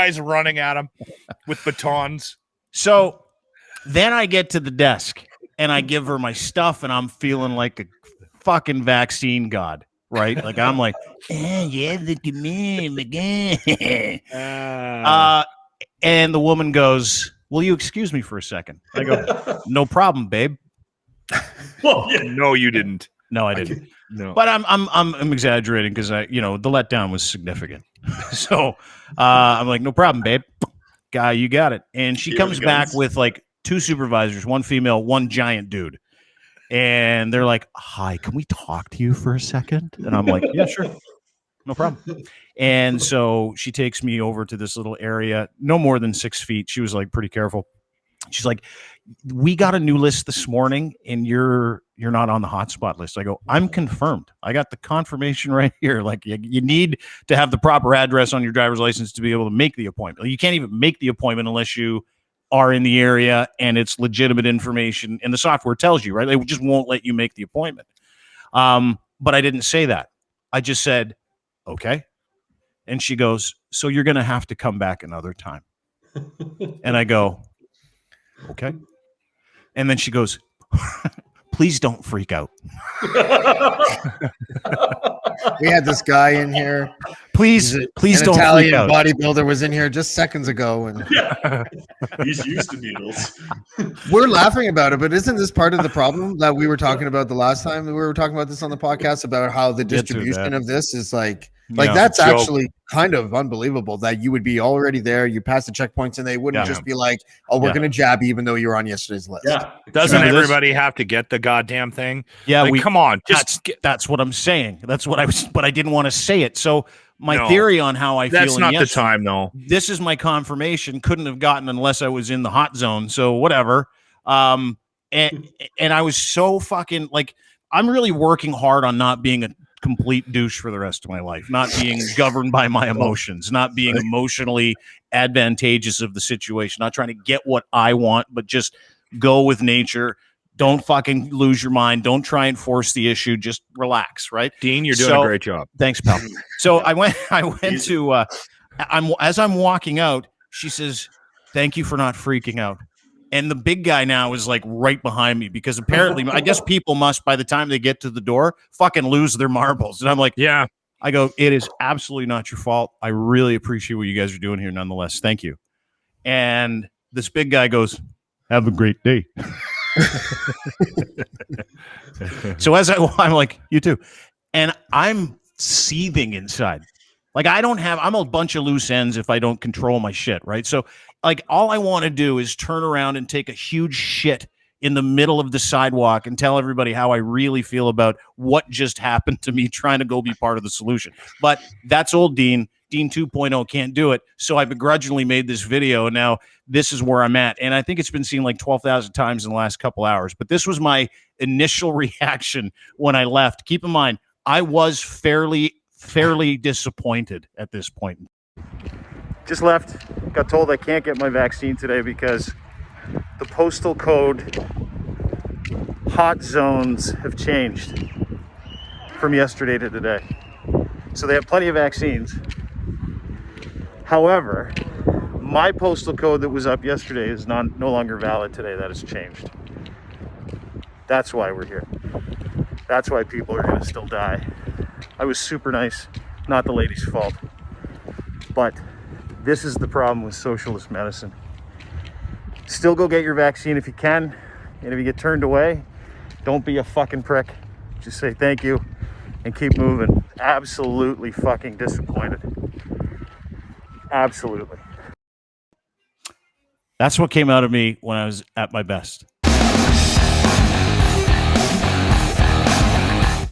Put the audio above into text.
guys running at him with batons. So then I get to the desk and I give her my stuff, and I'm feeling like a fucking vaccine god, right? Like I'm like, yeah, look at me, again. And the woman goes, "Will you excuse me for a second?" I go, "No problem, babe." Well, yeah. No, you didn't. No, I didn't. No, but I'm exaggerating because the letdown was significant. So I'm like, "No problem, babe. Guy, you got it." And she comes back with like 2 supervisors, 1 female, 1 giant dude. And they're like, "Hi, can we talk to you for a second?" And I'm like, "Yeah, sure. No problem." And so she takes me over to this little area, no more than 6 feet. She was like pretty careful. She's like, "We got a new list this morning and you're not on the hotspot list." I go, "I'm confirmed. I got the confirmation right here. Like you need to have the proper address on your driver's license to be able to make the appointment. You can't even make the appointment unless you are in the area and it's legitimate information and the software tells you, right? They just won't let you make the appointment." But I didn't say that. I just said, "Okay." And she goes, "So you're going to have to come back another time." And I go, "Okay." And then she goes, "Please don't freak out." We had this guy in here. Please don't Italian freak out. Bodybuilder was in here just seconds ago, and He's used to needles. we're laughing about it. But isn't this part of the problem that we were talking about the last time we were talking about this on the podcast about how the distribution of this is like that's actually kind of unbelievable that you would be already there, you pass the checkpoints, and they wouldn't just be like, "Oh, we're going to jab you," even though you were on yesterday's list. Yeah. Doesn't everybody have to get the goddamn thing? Yeah, like, come on. That's what I'm saying. That's what I was, but I didn't want to say it. So my theory on how I feel. That's not the time, though. This is my confirmation. Couldn't have gotten unless I was in the hot zone. So whatever. And I was so fucking like, I'm really working hard on not being a complete douche for the rest of my life, not being governed by my emotions, not being emotionally advantageous of the situation, not trying to get what I want, but just go with nature. Don't fucking lose your mind. Don't try and force the issue. Just relax, right? Dean, you're doing a great job. Thanks, pal. So I went to as I'm walking out, she says, "Thank you for not freaking out." And the big guy now is like right behind me because apparently, I guess people must, by the time they get to the door, fucking lose their marbles. And I'm like, yeah. I go, "It is absolutely not your fault. I really appreciate what you guys are doing here nonetheless. Thank you." And this big guy goes, "Have a great day." So I'm like, "You too." And I'm seething inside. Like I'm a bunch of loose ends if I don't control my shit, right? So like all I want to do is turn around and take a huge shit in the middle of the sidewalk and tell everybody how I really feel about what just happened to me trying to go be part of the solution. But that's old Dean. Dean 2.0 can't do it. So I begrudgingly made this video, and now this is where I'm at. And I think it's been seen like 12,000 times in the last couple hours. But this was my initial reaction when I left. Keep in mind, I was fairly disappointed at this point. Just left. Got told I can't get my vaccine today because the postal code hot zones have changed from yesterday to today. So they have plenty of vaccines. However, my postal code that was up yesterday is no longer valid today. That has changed. That's why we're here. That's why people are going to still die. I was super nice, not the lady's fault. But this is the problem with socialist medicine. Still go get your vaccine if you can. And if you get turned away, don't be a fucking prick. Just say thank you and keep moving. Absolutely fucking disappointed. Absolutely. That's what came out of me when I was at my best.